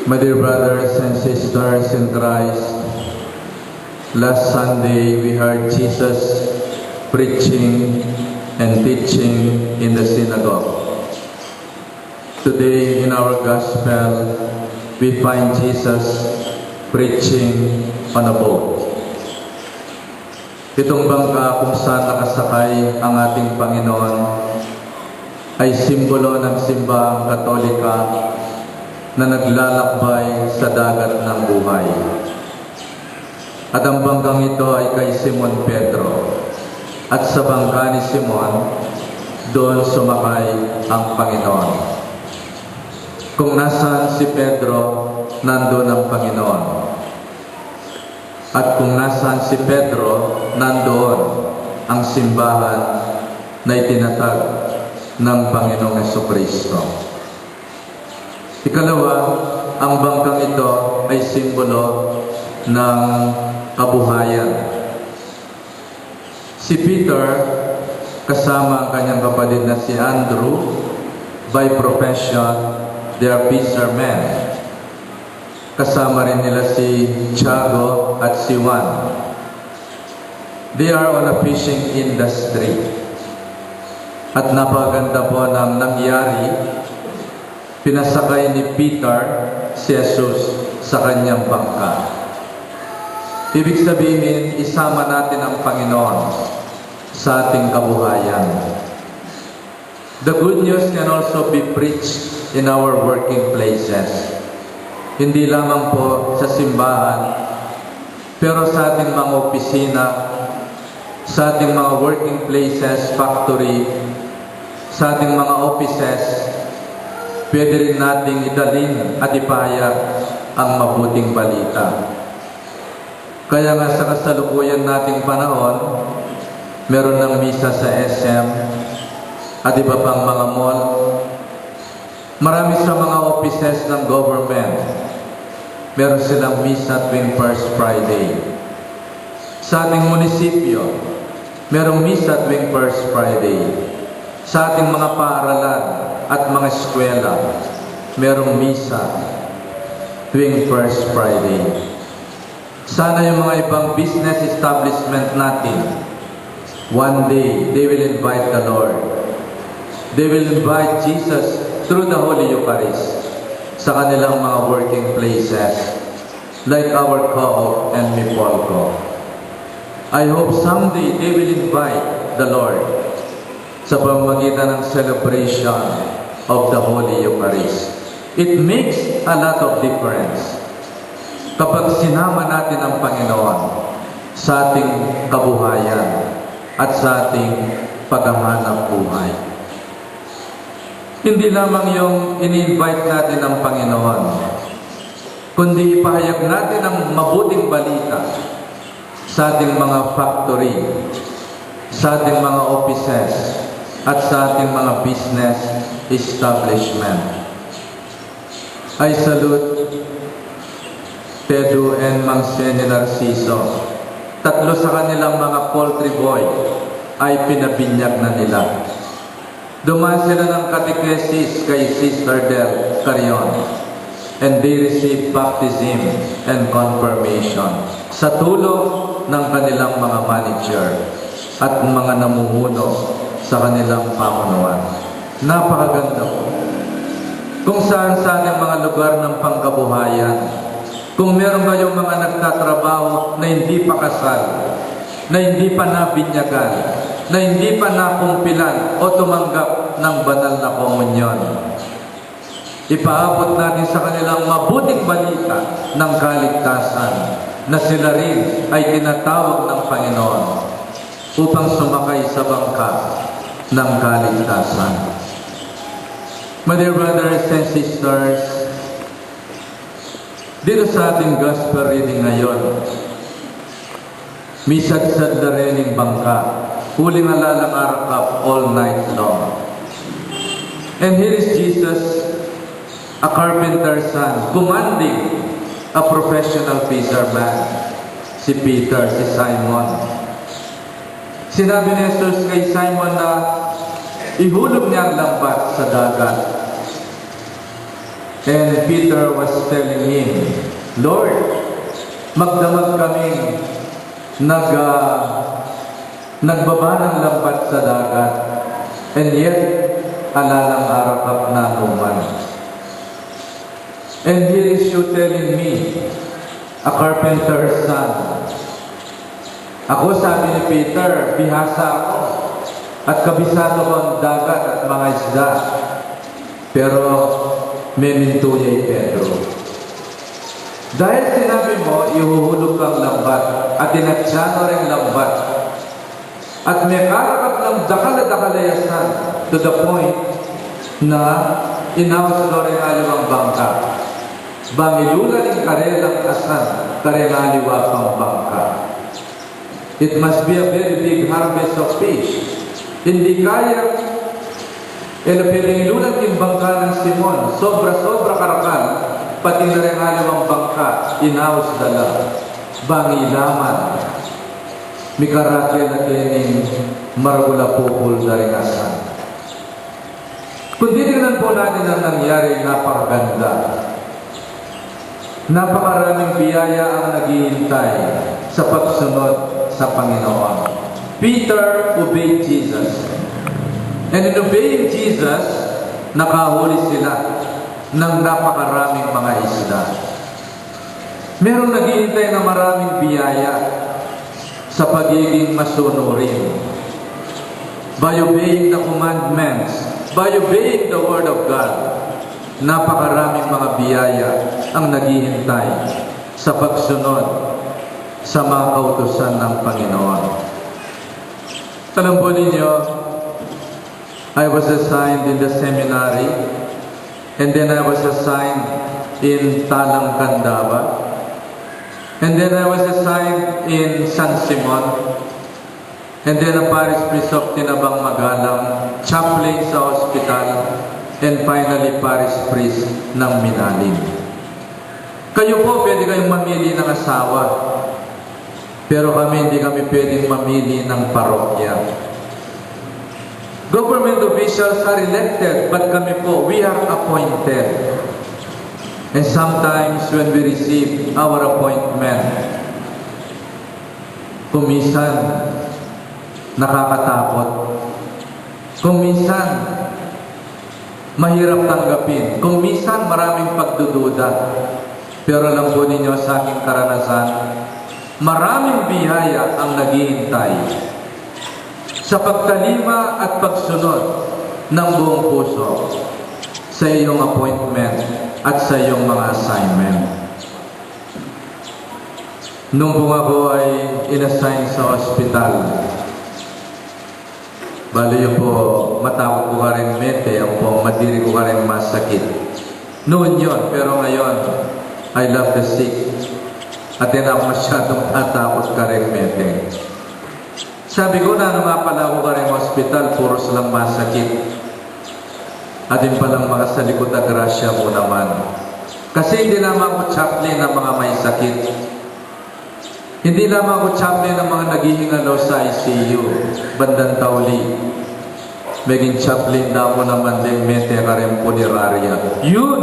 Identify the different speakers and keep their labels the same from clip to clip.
Speaker 1: My dear brothers and sisters in Christ, last Sunday we heard Jesus preaching and teaching in the synagogue. Today in our gospel, we find Jesus preaching on a boat. Itong bangka kung saan nakasakay ang ating Panginoon ay simbolo ng simbahang Katolika na naglalakbay sa dagat ng buhay. At ang bangkang ito ay kay Simon Pedro. At sa bangka ni Simon, doon sumakay ang Panginoon. Kung nasaan si Pedro, nandoon ang Panginoon. At kung nasaan si Pedro, nandoon ang simbahan na itinatag ng Panginoong Jesucristo. Ikalawa, ang bangkang ito ay simbolo ng kabuhayan. Si Peter, kasama ang kanyang kapatid na si Andrew, by profession, they are fishermen. Kasama rin nila si Tiago at si Juan. They are on a fishing industry. At napaganda po ng nangyari, pinasakay ni Peter si Jesus sa kanyang bangka. Ibig sabihin, isama natin ang Panginoon sa ating kabuhayan. The good news can also be preached in our working places. Hindi lamang po sa simbahan, pero sa ating mga opisina, sa ating mga working places, factory, sa ating mga offices, pwede rin nating idalhin at ipahayag ang mabuting balita. Kaya nga sa kasalukuyan nating panahon, meron ng misa sa SM at iba pang mga mall. Marami sa mga offices ng government, meron silang misa tuwing First Friday. Sa ating munisipyo, merong misa tuwing First Friday. Sa ating mga paaralan at mga eskwela, merong misa tuwing First Friday. Sana yung mga ibang business establishment natin, one day, they will invite the Lord. They will invite Jesus through the Holy Eucharist sa kanilang mga working places, like our co-op and Mipolco. I hope someday they will invite the Lord sa pamamagitan ng celebration of the Holy Eucharist. It makes a lot of difference kapag sinama natin ang Panginoon sa ating kabuhayan at sa ating paghahanap buhay. Hindi lamang yung ini-invite natin ang Panginoon, kundi ipahayag natin ang mabuting balita sa ating mga factory, sa ating mga offices, at sa ating mga business establishment. I salute Pedro and Mang Seni Narciso. Tatlo sa kanilang mga poultry boy ay pinabinyag na nila. Dumaan sila ng catechesis kay Sister Del Carion, and they received baptism and confirmation sa tulong ng kanilang mga manager at mga namumuno sa kanilang pamunuan. Napakaganda po. Kung saan sa ating mga lugar ng pangkabuhayan, kung meron kayong mga nagtatrabaho na hindi pa kasal, na hindi pa nabinyagan, na hindi pa nakumpilan o tumanggap ng banal na komunyon, ipaabot natin sa kanilang mabuting balita ng kaligtasan na sila rin ay tinatawag ng Panginoon upang sumakay sa bangka ng kaligtasan. My dear brothers and sisters, dito sa ating gospel reading ngayon, may sad-sad na rin bangka, huling alalang arakap all night long. And here is Jesus, a carpenter's son, commanding a professional fisherman, si Peter, si Simon. Sinabi ni Jesus kay Simon na ihulog niya ang lambat sa dagat. And Peter was telling him, Lord, magdamag kaming nagbaba ng lambat sa dagat, and yet alalang arakap na luman. And here is you telling me, a carpenter's son. Ako, sabi ni Peter, bihasa ako at kabisado ko ang dagat at mga isda. Pero memintuyay Pedro. Dahil sinabi mo, ihuhulog kang lambat at tinatsyano rin lambat. At may karakap ng dakala-dakalayasan to the point na inawas mo rin alimang bangka. Bangilula ng karelang asan, karelaliwa pang bangka. It must be a very big harvest of fish. Hindi kaya pinangilulan ng bangka ng Simon, sobra-sobra karakal, pati na rin alimang bangka, inawas dala, bangilaman. Mikarakil na kining maragula pupul na rin asan. Kung tinignan po natin ang nangyari, napakaganda. Napakaraming biyaya ang naghihintay sa pagsunod sa Panginoon. Peter obeyed Jesus. And in obeying Jesus, nakahuli sila ng napakaraming mga isda. Merong naghihintay na maraming biyaya sa pagiging masunurin. By obeying the commandments, by obeying the Word of God, napakaraming mga biyaya ang naghihintay sa pagsunod sa mga kautusan ng Panginoon. Alam po ninyo, I was assigned in the seminary, and then I was assigned in Talang Candaba, and then I was assigned in San Simon, and then a parish priest of Tinabang Magalang, chaplain sa hospital, and finally parish priest ng Minalim. Kayo po, pwede kayong mamili ng asawa, pero kami hindi kami pwedeng mamili ng parokya. Government officials are elected, but kami po, we are appointed. And sometimes when we receive our appointment, kuminsan nakakatakot, kuminsan mahirap tanggapin, kuminsan maraming pagdududa. Pero alam po ninyo sa aking karanasan, maraming biyaya ang naghihintay sa pagtalima at pagsunod ng buong puso sa iyong appointment at sa iyong mga assignment. Nung po ako ay inassign sa hospital, bali yung po matakot ko ka rin mete, ang po madiri ko ka rin masakit. Noon yun, pero ngayon, I love the sick. At din ako masyadong tatakot ka rin mete. Sabi ko na nga pala ako ka rin hospital, puros lang masakit. At din palang mga sa likod na grasya mo naman. Kasi hindi lamang ako chaplain ng mga may sakit. Hindi lamang ako chaplain ng mga naghihingalo sa ICU, bandang tauli. Maging chaplain na ako naman din mente ka rin punerarya. Yun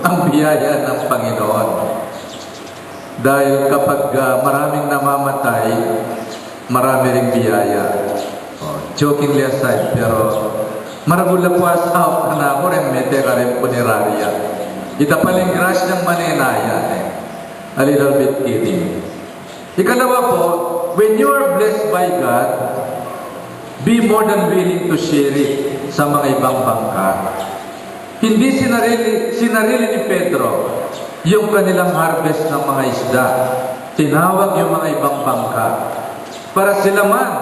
Speaker 1: ang biyaya ng Panginoon. Dahil kapag maraming namamatay, marami ring biyaya. Jokingly aside, pero maragula po out na ako rin mete ka rin punerarya. Ita paling grass ng manenaya. A little bit kidding. Ikalawa po, when you are blessed by God, be more than willing to share it sa mga ibang bangka. Hindi sinarili ni Pedro yung kanilang harvest ng mga isda. Tinawag yung mga ibang bangka para sila man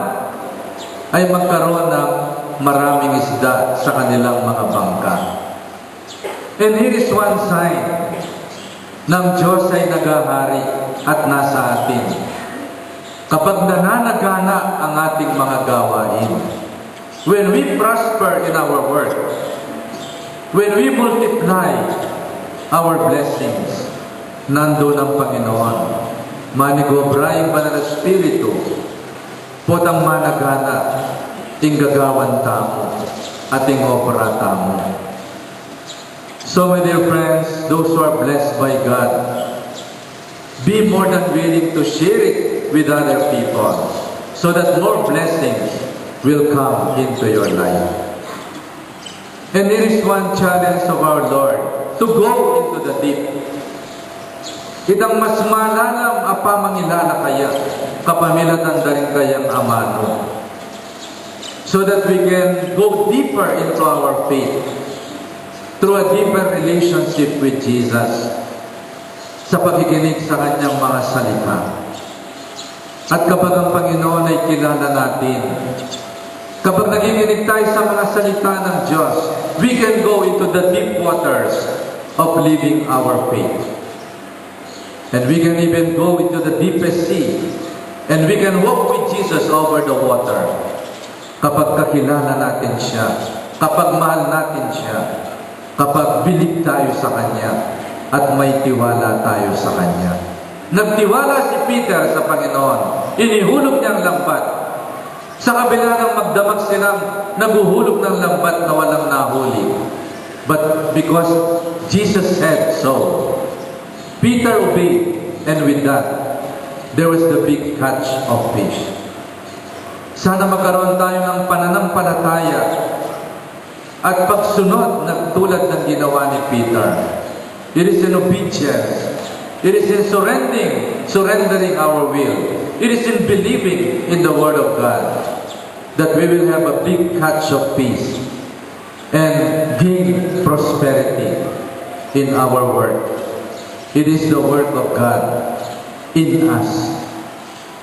Speaker 1: ay magkaroon ng maraming isda sa kanilang mga bangka. And here is one sign ng Diyos ay nagahari at nasa atin. Kapag nananagana ang ating mga gawain, when we prosper in our work, when we multiply our blessings, nandun ang Panginoon. Manigobra yung banal na Espiritu, potang managana, tinggagawan tamo, ating opera tamo. So, my dear friends, those who are blessed by God, be more than willing to share it with other people so that more blessings will come into your life. And here is one challenge of our Lord, to go into the deep. Itang mas malalam apamangilala kaya, kapamilatan daring kayang amano. So that we can go deeper into our faith through a deeper relationship with Jesus sa pakikinig sa Kanyang mga salita. At kapag ang Panginoon ay kilala natin, kapag nakikinig tayo sa mga salita ng Diyos, we can go into the deep waters of living our faith. And we can even go into the deepest sea. And we can walk with Jesus over the water. Kapag kakilala natin siya, kapag mahal natin siya, kapag bilib tayo sa Kanya, at may tiwala tayo sa Kanya. Nagtiwala si Peter sa Panginoon. Inihulog niya ang lambat. Sa kabila ng magdamag silang naguhulog ng lambat na walang nahuli. But because Jesus said so, Peter obeyed, and with that, there was the big catch of fish. Sana magkaroon tayo ng pananampalataya at pagsunod na tulad ng ginawa ni Peter. It is in obedience. It is in surrendering our will. It is in believing in the Word of God that we will have a big catch of peace and gain prosperity in our work. It is the work of God in us.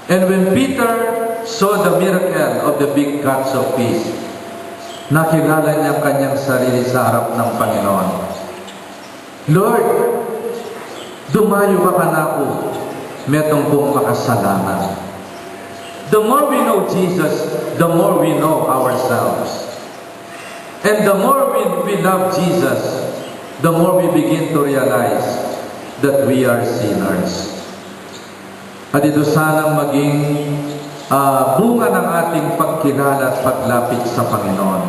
Speaker 1: And when Peter saw the miracle of the big catch of fish, nakilala niya kanyang sarili sa harap ng Panginoon. Lord, dumayo ka kanako, metong kong makasalanan. The more we know Jesus, the more we know ourselves. And the more we love Jesus, the more we begin to realize that we are sinners. At ito sanang maging bunga ng ating pagkilala at paglapit sa Panginoon.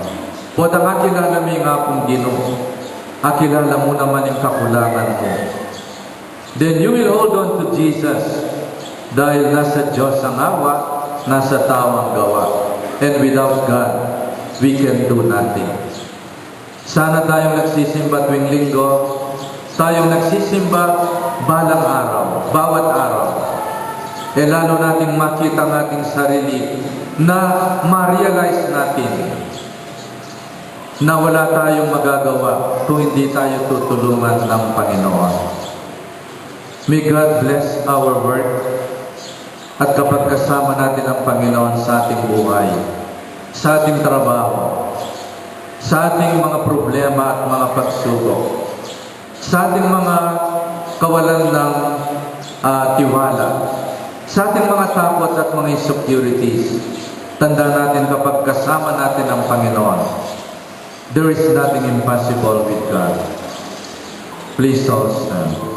Speaker 1: Huwag ang akilala mo yung akong Ginoo. Akilala mo naman yung kakulangan mo. Then you will hold on to Jesus dahil nasa Diyos ang awa, nasa tao ang gawa. And without God, we can do nothing. Sana tayong nagsisimba tuwing linggo, tayong nagsisimba balang araw, bawat araw. E lalo nating makita ang ating sarili na ma-realize natin na wala tayong magagawa kung hindi tayo tutulungan ng Panginoon. May God bless our work at kapag kasama natin ang Panginoon sa ating buhay, sa ating trabaho, sa ating mga problema at mga pagsubok, sa ating mga kawalan ng tiwala, sa ating mga takot at mga insecurities, tanda natin kapag kasama natin ang Panginoon, there is nothing impossible with God. Please all stand.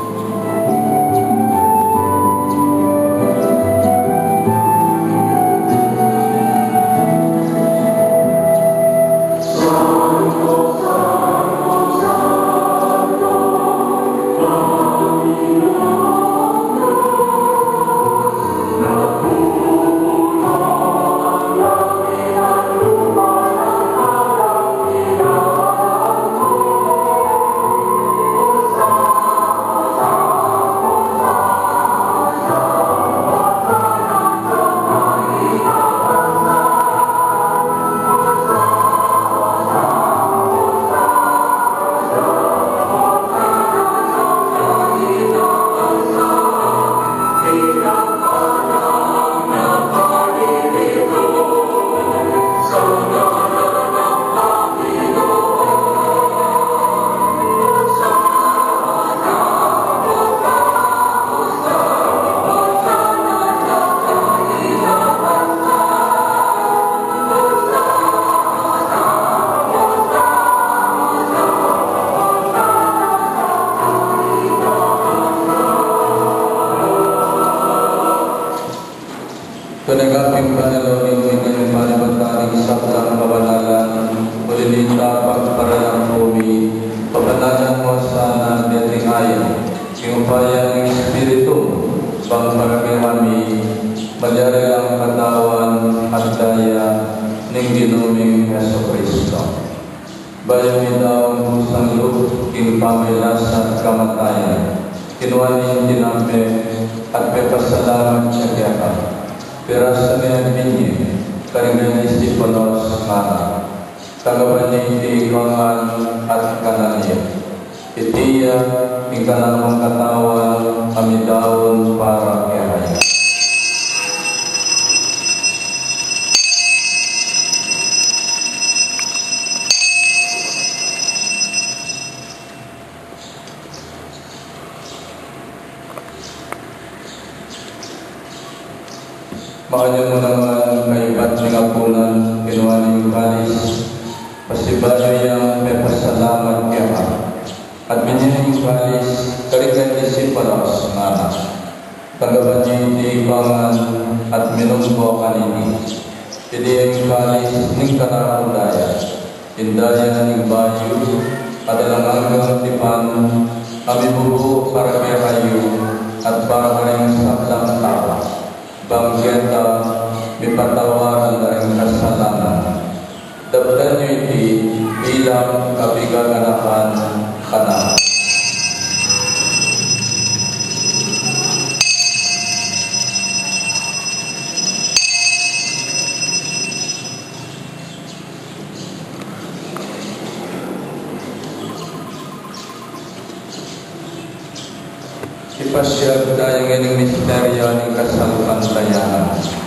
Speaker 1: Ipayan ng Espiritu, bang kami malyari ang katawan at daya ng ginuming Yeso Kristo. Bayan daw ang pusang loob, king pamilas at kamatayan, kinuhanin tinampe at pepasalamat siya kaya. Peras na binyi, karingan Istipanos ngana, kagabanin di ikangan at kananit. Itiya, ikalamang katawan, kami daon para kaya. Makanya mo naman kaibat ng apunan, kinuha ng kalis, pasibayo yung pepasalamat kaya. At binyan yung kalis, karikan Istipanos ngana, kagaban niya hindi ikangan at minumbo kanini. Hindi yung kalis ng kanakundaya, indaya ng bayo, at alangang tipan, kami bubu para kaya kayo, at para rin sa tawa. Banggeta, may patawaran na rin kasalanan. Dabdan nyo iti bilang kabigaganahan ka na. Ipasyag tayo ng misteryo ng kasalpantayanan.